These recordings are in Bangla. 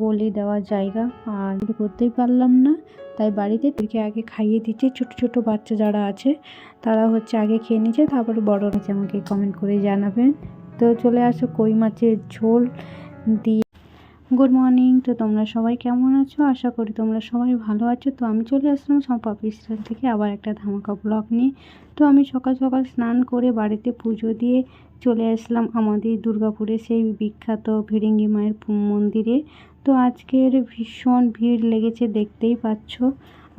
বলি দেওয়ার জায়গা, আর করতেই পারলাম না, তাই বাড়িতে থেকে আগে খাইয়ে দিচ্ছে। ছোট ছোট বাচ্চা যারা আছে তারা হচ্ছে আগে খেয়ে নিচ্ছে, তারপরে বড় নিচে আমাকে কমেন্ট করে জানাবেন। তো চলে আসো কই মাছের ঝোল দিয়ে। Good morning. তো তোমরা সবাই কেমন আছো? আশা করি তোমরা সবাই ভালো আছো। তো আমি চলে আসলাম পাপি স্টাইল থেকে আবার একটা ধামাকা ব্লগ নিয়ে। তো আমি সকাল সকাল স্নান করে বাড়িতে পুজো দিয়ে চলে আসলাম আমাদের দুর্গাপুরে সেই বিখ্যাত ফিরিঙ্গি মায়ের মন্দিরে। তো আজকের ভীষণ ভিড় লেগেছে, দেখতেই পাচ্ছ।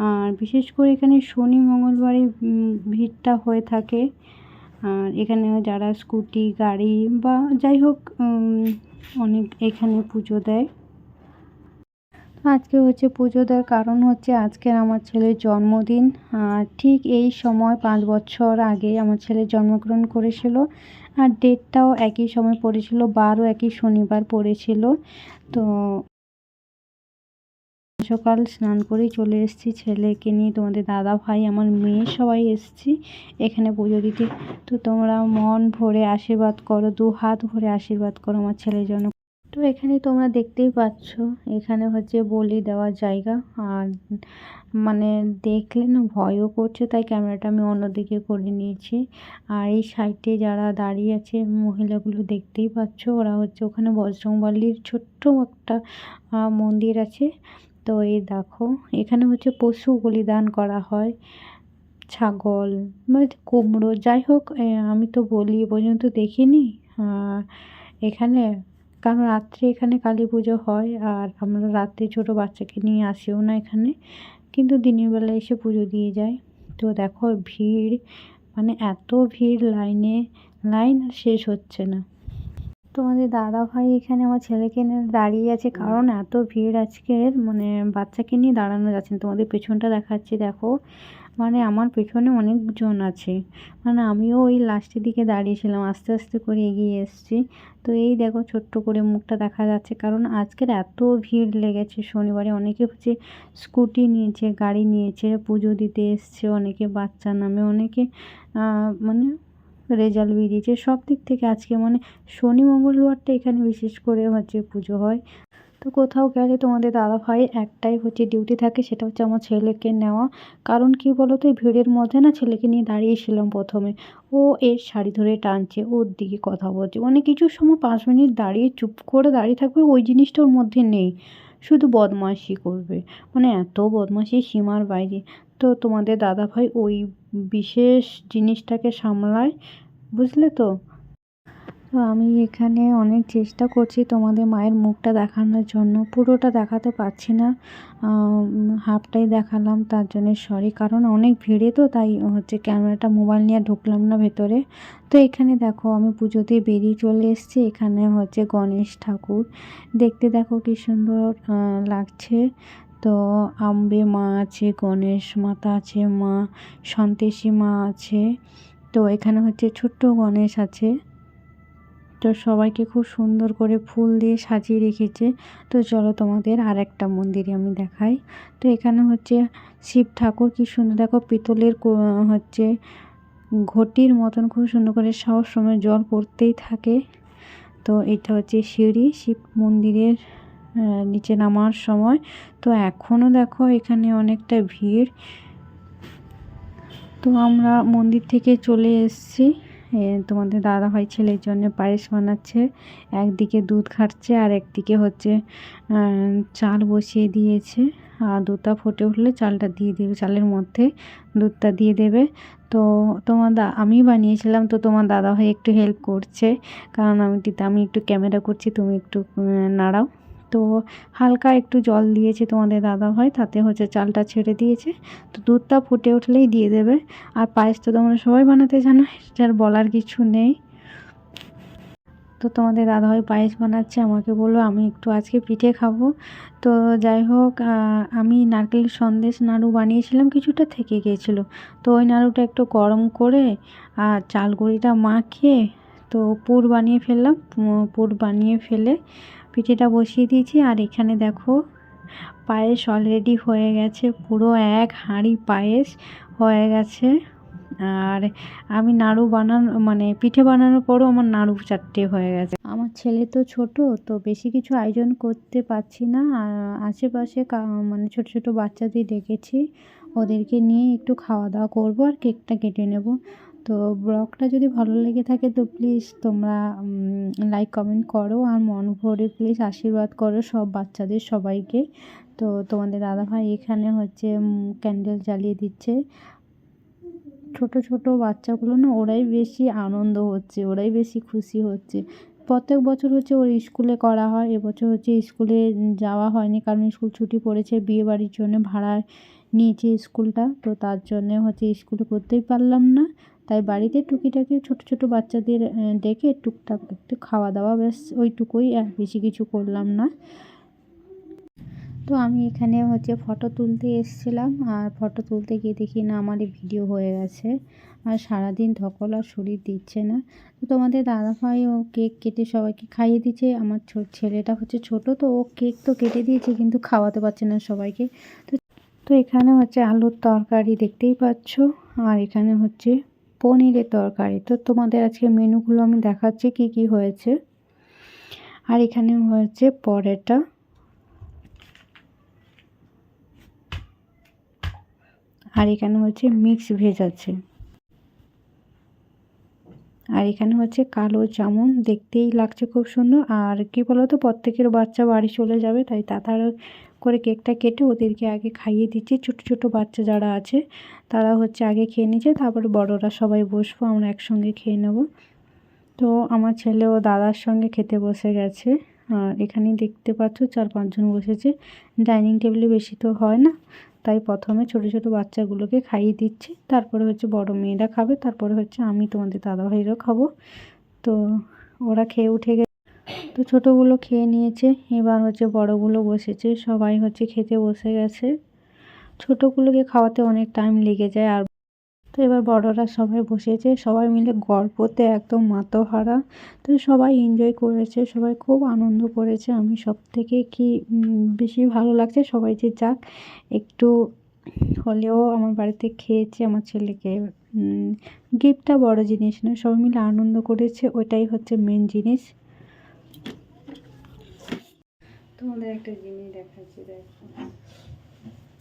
আর বিশেষ করে এখানে শনি মঙ্গলবারে ভিড়টা হয়ে থাকে। আর এখানে যারা স্কুটি গাড়ি বা যাই হোক অনেক এখানে পুজো দেয়। আজকে হচ্ছে পুজো দেওয়ার কারণ হচ্ছে আজকের আমার ছেলের জন্মদিন। আর ঠিক এই সময় 5 বছর আগে আমার ছেলে জন্মগ্রহণ করেছিল, আর ডেটটাও একই সময় পড়েছিল, বারও একই শনিবার পড়েছিল। তো সকাল স্নান করেই চলে এসেছি ছেলেকে নিয়ে, তোমাদের দাদা ভাই আমার মেয়ে সবাই এসেছি এখানে পুজো দিতে। তো তোমরা মন ভরে আশীর্বাদ করো, 2 হাত ভরে আশীর্বাদ করো আমার ছেলের জন্য। তো এখানে তোমরা দেখতেই পাচ্ছ এখানে হচ্ছে বলি দেওয়ার জায়গা। আর মানে দেখলে না ভয়ও করছে, তাই ক্যামেরাটা আমি অন্যদিকে করে নিয়েছি। আর এই সাইডে যারা দাঁড়িয়ে আছে মহিলাগুলো দেখতেই পাচ্ছ, ওরা হচ্ছে ওখানে বজরংবলীর ছোট্ট একটা মন্দির আছে। তো এই দেখো এখানে হচ্ছে পশু বলিদান করা হয়, ছাগল মানে কুমড়ো যাই হোক। আমি তো বলি এ পর্যন্ত দেখিনি এখানে, কারণ রাত্রে এখানে কালী পুজো হয়, আর আমরা রাত্রে ছোটো বাচ্চাকে নিয়ে আসিও না এখানে, কিন্তু দিনের বেলা এসে পুজো দিয়ে যায়। তো দেখো ভিড়, মানে এত ভিড়, লাইন আর শেষ হচ্ছে না। তোমাদের দাদা ভাই এখানে আমার ছেলেকে নিয়ে দাঁড়িয়ে আছে, কারণ এত ভিড় আজকের, মানে বাচ্চাকে নিয়ে দাঁড়ানো যাচ্ছে না। তোমাদের পেছনটা দেখাচ্ছি দেখো, মানে আমার পেছনে অনেকজন আছে, মানে আমিও ওই লাস্টের দিকে দাঁড়িয়েছিলাম, আস্তে আস্তে করে এগিয়ে এসেছি। তো এই দেখো ছোট্ট করে মুখটা দেখা যাচ্ছে, কারণ আজকের এত ভিড় লেগেছে শনিবারে। অনেকে হচ্ছে স্কুটি নিয়েছে, গাড়ি নিয়েছে, পুজো দিতে এসছে, অনেকে বাচ্চা নামে, অনেকে মানে রেজাল্ট বেরিয়েছে, সব দিক থেকে আজকে মানে শনি মঙ্গলবারটা এখানে বিশেষ করে হচ্ছে পুজো হয়। তো কোথাও গেলে তোমাদের দাদা ভাই একটাই হচ্ছে ডিউটি থাকে, সেটা হচ্ছে আমার ছেলেকে নেওয়া। কারণ কি বলো তো, এই ভিড়ের মধ্যে না ছেলেকে নিয়ে দাঁড়িয়েছিলাম প্রথমে, ও এর শাড়ি ধরে টানছে, ওর দিকে কথা বলছে, মানে কিছু সময় 5 মিনিট দাঁড়িয়ে চুপ করে দাঁড়িয়ে থাকবে, ওই জিনিসটা ওর মধ্যে নেই, শুধু বদমাইশি করবে, মানে এত বদমাইশি সীমার বাইরে। তো তোমাদের দাদা ভাই ওই বিশেষ জিনিসটাকে সামলায়, বুঝলে তো। তো আমি এখানে অনেক চেষ্টা করছি তোমাদের মায়ের মুখটা দেখানোর জন্য, পুরোটা দেখাতে পারছি না, হাফটাই দেখালাম, তার জন্য সরি। কারণ অনেক ভিড়ে তো, তাই হচ্ছে ক্যামেরাটা মোবাইল নিয়ে ঢুকলাম না ভেতরে। তো এখানে দেখো আমি পুজোতে বেরিয়ে চলে এসেছি, এখানে হচ্ছে গণেশ ঠাকুর, দেখতে দেখো কি সুন্দর লাগছে। তো আম্বে মা আছে, গণেশ মাতা আছে, মা সন্তেষী মা আছে। তো এখানে হচ্ছে ছোট্ট গণেশ আছে। তো সবাইকে খুব সুন্দর করে ফুল দিয়ে সাজিয়ে রেখেছে। তো চলো তোমাদের আর একটা মন্দিরে আমি দেখাই। তো এখানে হচ্ছে শিব ঠাকুর, কি সুন্দর দেখো, পিতলের হচ্ছে ঘটির মতন খুব সুন্দর করে সব সময় জল পড়তেই থাকে। তো এটা হচ্ছে সিঁড়ি শিব মন্দিরের নিচে নামার সময়। তো এখনও দেখো এখানে অনেকটা ভিড়। তো আমরা মন্দির থেকে চলে এসেছি, তোমাদের দাদা ভাই ছেলের জন্য পায়েস বানাচ্ছে, একদিকে দুধ খাচ্ছে আর একদিকে হচ্ছে চাল বসিয়ে দিয়েছে। আর দুধটা ফুটে উঠলে চালটা দিয়ে দেবে, চালের মধ্যে দুধটা দিয়ে দেবে। তো আমি বানিয়েছিলাম, তো তোমার দাদা ভাই একটু হেল্প করছে, কারণ আমি একটু ক্যামেরা করছি, তুমি একটু নাড়াও। তো হালকা একটু জল দিয়েছে তোমাদের দাদা ভাই, তাতে হচ্ছে চালটা ছেড়ে দিয়েছে। তো দুধটা ফুটে উঠলেই দিয়ে দেবে। আর পায়েস তো তোমরা সবাই বানাতে জানো, এটার বলার কিছু নেই। তো তোমাদের দাদাভাই পায়েস বানাচ্ছে, আমাকে বললো আমি একটু আজকে পিঠে খাবো। তো যাই হোক, আমি নারকেলের সন্দেশ নাড়ু বানিয়েছিলাম, কিছুটা থেকে গিয়েছিলো। তো ওই নাড়ুটা একটু গরম করে আর চাল গুঁড়িটা মাখিয়ে তো পুর বানিয়ে ফেললাম। পুর বানিয়ে ফেলে পিঠেটা বসিয়ে দিয়েছি। আর এখানে দেখো পায়েস অলরেডি হয়ে গেছে, পুরো 1 হাঁড়ি পায়েস হয়ে গেছে। আর আমি নাড়ু মানে পিঠে বানানোর পরও আমার নাড়ু 4টে হয়ে গেছে। আমার ছেলে তো ছোট, তো বেশি কিছু আয়োজন করতে পারছি না। আর আশেপাশে মানে ছোট ছোট বাচ্চাদের ডেকেছি, ওদেরকে নিয়ে একটু খাওয়া দাওয়া করবো আর কেকটা কেটে নেব। তো ব্লগটা যদি ভালো লেগে থাকে তো প্লিজ তোমরা লাইক কমেন্ট করো, আর মন ভরে প্লিজ আশীর্বাদ করো সব বাচ্চাদের সবাইকে। তো তোমাদের দাদাভাই এখানে হচ্ছে ক্যান্ডেল জ্বালিয়ে দিচ্ছে। ছোট ছোট বাচ্চাগুলো না, ওরাই বেশি আনন্দ হচ্ছে, ওরাই বেশি খুশি হচ্ছে। প্রত্যেক বছর হচ্ছে ওর স্কুলে করা হয়, এবছর হচ্ছে স্কুলে যাওয়া হয়নি কারণ স্কুল ছুটি পড়েছে, বিয়েবাড়ির জন্য ভাড়া নিয়েছে স্কুলটা, তো তার জন্যে হচ্ছে স্কুলে করতেই পারলাম না। তাই বাড়িতে টুকিটাকি ছোট ছোট বাচ্চাদের ডেকে টুকটাক একটু খাওয়া দাওয়া, ব্যাস ওইটুকুই, আর বেশি কিছু করলাম না। তো আমি এখানে হচ্ছে ফটো তুলতে এসেছিলাম, আর ফটো তুলতে গিয়ে দেখি না আমার ভিডিও হয়ে গেছে, আর সারাদিন ধকল আর শরীর দিচ্ছে না। তো তোমাদের দাদাভাই ও কেক কেটে সবাইকে খাইয়ে দিচ্ছে। আমার ছেলেটা হচ্ছে ছোট, তো ও কেক তো কেটে দিয়েছে কিন্তু খাওয়াতে পারছে না সবাইকে। তো এখানে হচ্ছে আলুর তরকারি দেখতেই পাচ্ছ, আর এখানে হচ্ছে পনিরের তরকারি। তো তোমাদের আজকে মেনুগুলো আমি দেখাচ্ছি কি কি হয়েছে। আর এখানে হয়েছে পরোটা, আর এখানে হচ্ছে মিক্স ভেজ আছে, আর এখানে হচ্ছে কালো জামুন, দেখতেই লাগছে খুব সুন্দর। আর কি বলতো, প্রত্যেকের বাচ্চা বাড়ি চলে যাবে, তাই তাড়াতাড়ি করে কেকটা কেটে ওদেরকে আগে খাইয়ে দিচ্ছি। ছোট ছোট বাচ্চা যারা আছে তারা হচ্ছে আগে খেয়ে নিচ্ছে, তারপরে বড়রা সবাই বসবো, আমরা একসঙ্গে খেয়ে নেব। তো আমার ছেলে ও দাদার সঙ্গে খেতে বসে গেছে। আর এখানেই দেখতে পাচ্ছ 4-5 জন বসেছে। ডাইনিং টেবিলে বেশি তো হয় না, তাই প্রথমে ছোট ছোট বাচ্চাগুলোকে খাইয়ে দিচ্ছি, তারপরে হচ্ছে বড় মেয়েরা খাবে, তারপরে হচ্ছে আমি তোমাদের দাদাভাইরাও খাবো। তো ওরা খেয়ে উঠে গেছে, তো ছোটোগুলো খেয়ে নিয়েছে, এবার হচ্ছে বড়গুলো বসেছে, সবাই হচ্ছে খেতে বসে গেছে। ছোটোগুলোকে খাওয়াতে অনেক টাইম লেগে যায়। আর তো এবার বড়রা সবাই বসেছে, সবাই মিলে গল্পতে একদম মাতোহারা। তো সবাই এনজয় করেছে, সবাই খুব আনন্দ করেছে। আমি সব থেকে কি বেশি ভালো লাগছে, সবাই যে যাক একটু হলেও আমার বাড়িতে খেয়েছে। আমার ছেলেকে গিফটটা বড় জিনিস না, সবাই মিলে আনন্দ করেছে, ওইটাই হচ্ছে মেন জিনিস। তোমাদের একটা জিনিস দেখাচ্ছি, দেখো।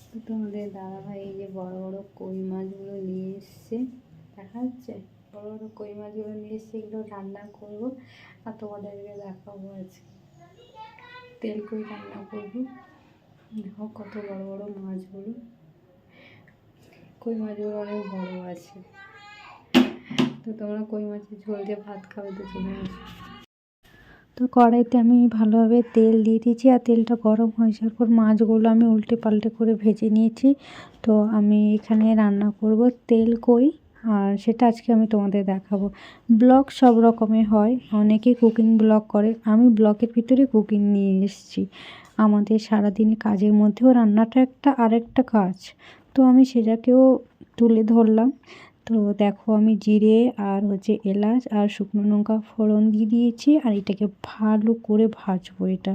তো তোমাদের দাদাভাই এই যে বড় বড় কই মাছগুলো নিয়ে এসছে, দেখা যাচ্ছে বড় বড় কই মাছগুলো নিয়ে এসছে, এগুলো রান্না করবো আর তোমাদেরকে দেখাবো। আজকে তেল কই রান্না করবো। দেখো কত বড় বড় মাছগুলো, কই মাছগুলো অনেক বড় আছে। তো তোমরা কই মাছের ঝোল দিয়ে ভাত খাবে তো চলে আসো। তো কড়াইতে আমি ভালোভাবে তেল দিয়ে দিয়েছি, আর তেলটা গরম হয়ে যাওয়ার পর মাছগুলো আমি উল্টে পাল্টে করে ভেজে নিয়েছি। তো আমি এখানে রান্না করব তেল কই, আর সেটা আজকে আমি তোমাদের দেখাবো। ব্লগ সব রকমের হয়, অনেকে কুকিং ব্লগ করে, আমি ব্লগের ভিতরে কুকিং নিয়ে এসেছি। আমাদের সারাদিনে কাজের মধ্যেও রান্নাটা একটা আরেকটা কাজ, তো আমি সেটাকেও তুলে ধরলাম। তো দেখো আমি জিরে আর হচ্ছে এলাচ আর শুকনো লঙ্কা ফোড়ন দিয়ে দিয়েছি, আর এটাকে ভালো করে ভাজবো এটা।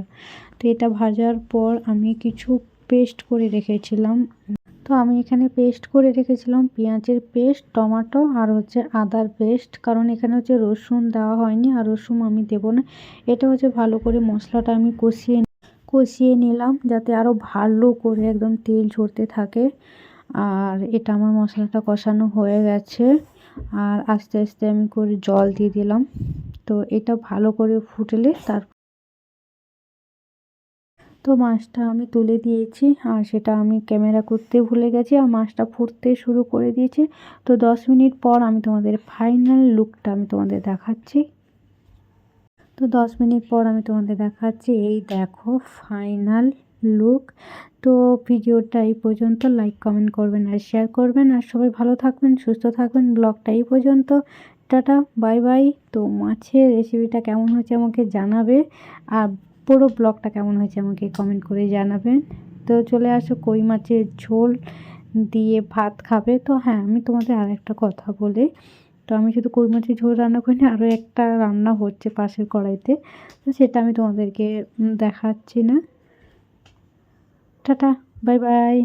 তো এটা ভাজার পর আমি কিছু পেস্ট করে রেখেছিলাম। তো আমি এখানে পেস্ট করে রেখেছিলাম পেঁয়াজের পেস্ট, টমেটো আর হচ্ছে আদার পেস্ট, কারণ এখানে হচ্ছে রসুন দেওয়া হয়নি, আর রসুন আমি দেবো না। এটা হচ্ছে ভালো করে মশলাটা আমি কষিয়ে নিলাম, যাতে আরও ভালো করে একদম তেল ঝরতে থাকে। আর এটা আমার মশলাটা কষানো হয়ে গেছে, আর আস্তে আস্তে আমি করে জল দিয়ে দিলাম। তো এটা ভালো করে ফুটলে তো মাছটা আমি তুলে দিয়েছি, আর সেটা আমি ক্যামেরা করতে ভুলে গেছি, আর মাছটা ফুটতে শুরু করে দিয়েছে। তো 10 মিনিট পর আমি তোমাদের ফাইনাল লুকটা আমি তোমাদের দেখাচ্ছি। তো 10 মিনিট পর আমি তোমাদের দেখাচ্ছি, এই দেখো ফাইনাল লুক। তো ভিডিওটা এই পর্যন্ত, লাইক কমেন্ট করবেন আর শেয়ার করবেন, আর সবাই ভালো থাকবেন সুস্থ থাকবেন। ব্লগটা এই পর্যন্ত, টাটা বাই বাই। তো মাছের রেসিপিটা কেমন হয়েছে আমাকে জানাবে, আর পুরো ব্লগটা কেমন হয়েছে আমাকে কমেন্ট করে জানাবেন। তো চলে আসো কই মাছের ঝোল দিয়ে ভাত খাবে। তো হ্যাঁ, আমি তোমাদের আর একটা কথা বলি, তো আমি শুধু কই মাছের ঝোল রান্না করিনি, আরও একটা রান্না হচ্ছে পাশের কড়াইতে, তো সেটা আমি তোমাদেরকে দেখাচ্ছি না। Tata bye bye.